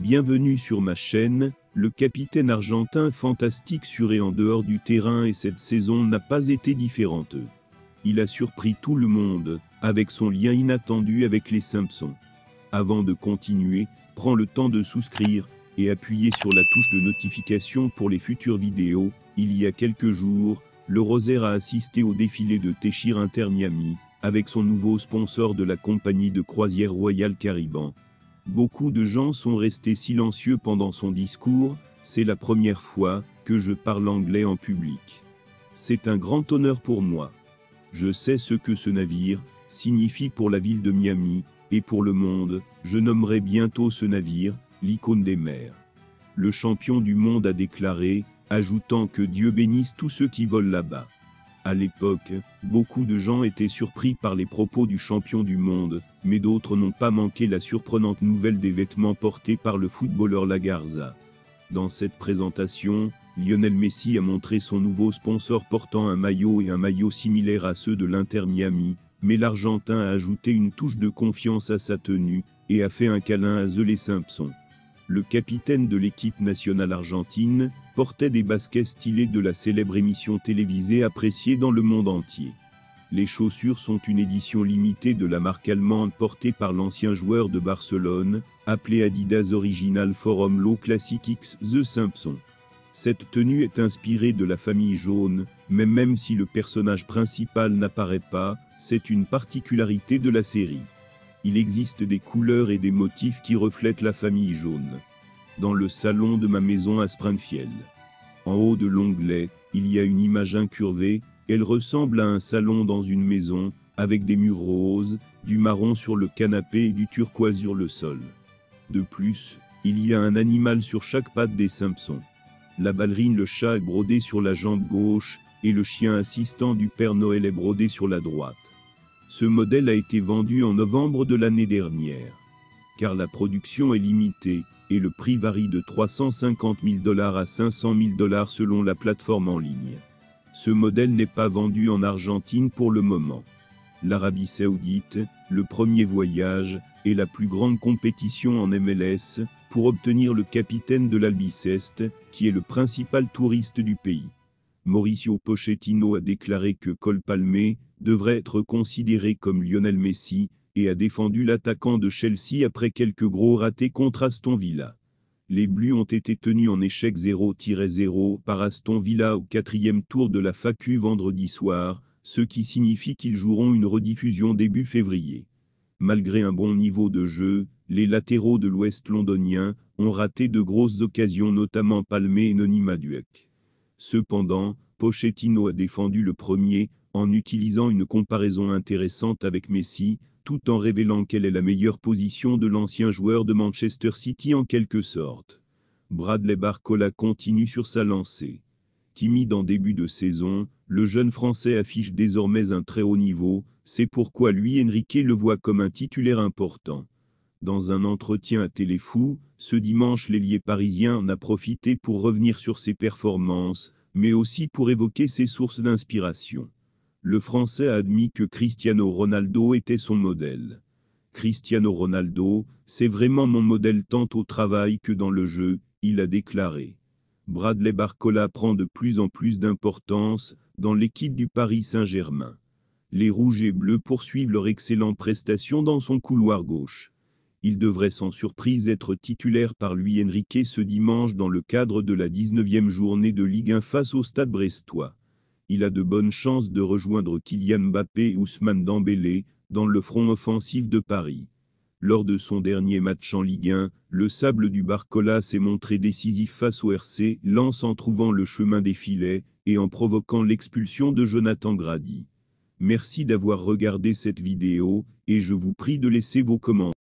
Bienvenue sur ma chaîne, le capitaine argentin fantastique sur et en dehors du terrain et cette saison n'a pas été différente. Il a surpris tout le monde, avec son lien inattendu avec les Simpsons. Avant de continuer, prends le temps de souscrire, et appuyer sur la touche de notification pour les futures vidéos. Il y a quelques jours, le Rosaire a assisté au défilé de Téchir Inter Miami, avec son nouveau sponsor de la compagnie de croisière Royal Caribbean. Beaucoup de gens sont restés silencieux pendant son discours, c'est la première fois que je parle anglais en public. C'est un grand honneur pour moi. Je sais ce que ce navire signifie pour la ville de Miami, et pour le monde, je nommerai bientôt ce navire l'icône des mers. Le champion du monde a déclaré, ajoutant que Dieu bénisse tous ceux qui volent là-bas. À l'époque, beaucoup de gens étaient surpris par les propos du champion du monde, mais d'autres n'ont pas manqué la surprenante nouvelle des vêtements portés par le footballeur La Garza. Dans cette présentation, Lionel Messi a montré son nouveau sponsor portant un maillot et un maillot similaire à ceux de l'Inter Miami, mais l'Argentin a ajouté une touche de confiance à sa tenue, et a fait un câlin à les Simpsons. Le capitaine de l'équipe nationale argentine portait des baskets stylées de la célèbre émission télévisée appréciée dans le monde entier. Les chaussures sont une édition limitée de la marque allemande portée par l'ancien joueur de Barcelone, appelé Adidas Original Forum Low Classic X The Simpsons. Cette tenue est inspirée de la famille jaune, mais même si le personnage principal n'apparaît pas, c'est une particularité de la série. Il existe des couleurs et des motifs qui reflètent la famille jaune. Dans le salon de ma maison à Springfield. En haut de l'onglet, il y a une image incurvée, elle ressemble à un salon dans une maison, avec des murs roses, du marron sur le canapé et du turquoise sur le sol. De plus, il y a un animal sur chaque patte des Simpsons. La ballerine le chat est brodé sur la jambe gauche, et le chien assistant du Père Noël est brodé sur la droite. Ce modèle a été vendu en novembre de l'année dernière. Car la production est limitée, et le prix varie de $350 000 à $500 000 selon la plateforme en ligne. Ce modèle n'est pas vendu en Argentine pour le moment. L'Arabie Saoudite, le premier voyage, et la plus grande compétition en MLS, pour obtenir le capitaine de l'Albiceste, qui est le principal touriste du pays. Mauricio Pochettino a déclaré que Cole Palmer devrait être considéré comme Lionel Messi, et a défendu l'attaquant de Chelsea après quelques gros ratés contre Aston Villa. Les Bleus ont été tenus en échec 0-0 par Aston Villa au 4e tour de la FAQ vendredi soir, ce qui signifie qu'ils joueront une rediffusion début février. Malgré un bon niveau de jeu, les latéraux de l'Ouest londonien ont raté de grosses occasions, notamment Palmer et Noni Madueke. Cependant, Pochettino a défendu le premier, en utilisant une comparaison intéressante avec Messi, tout en révélant quelle est la meilleure position de l'ancien joueur de Manchester City en quelque sorte. Bradley Barcola continue sur sa lancée. Timide en début de saison, le jeune Français affiche désormais un très haut niveau, c'est pourquoi Luis Enrique le voit comme un titulaire important. Dans un entretien à Téléfou, ce dimanche l'ailier parisien en a profité pour revenir sur ses performances, mais aussi pour évoquer ses sources d'inspiration. Le Français a admis que Cristiano Ronaldo était son modèle. Cristiano Ronaldo, c'est vraiment mon modèle tant au travail que dans le jeu, il a déclaré. Bradley Barcola prend de plus en plus d'importance dans l'équipe du Paris Saint-Germain. Les Rouges et Bleus poursuivent leur excellente prestation dans son couloir gauche. Il devrait sans surprise être titulaire par Luis Enrique ce dimanche dans le cadre de la 19e journée de Ligue 1 face au Stade brestois. Il a de bonnes chances de rejoindre Kylian Mbappé et Ousmane Dembélé dans le front offensif de Paris. Lors de son dernier match en Ligue 1, le sable du Barcola s'est montré décisif face au RC Lens en trouvant le chemin des filets et en provoquant l'expulsion de Jonathan Grady. Merci d'avoir regardé cette vidéo et je vous prie de laisser vos commentaires.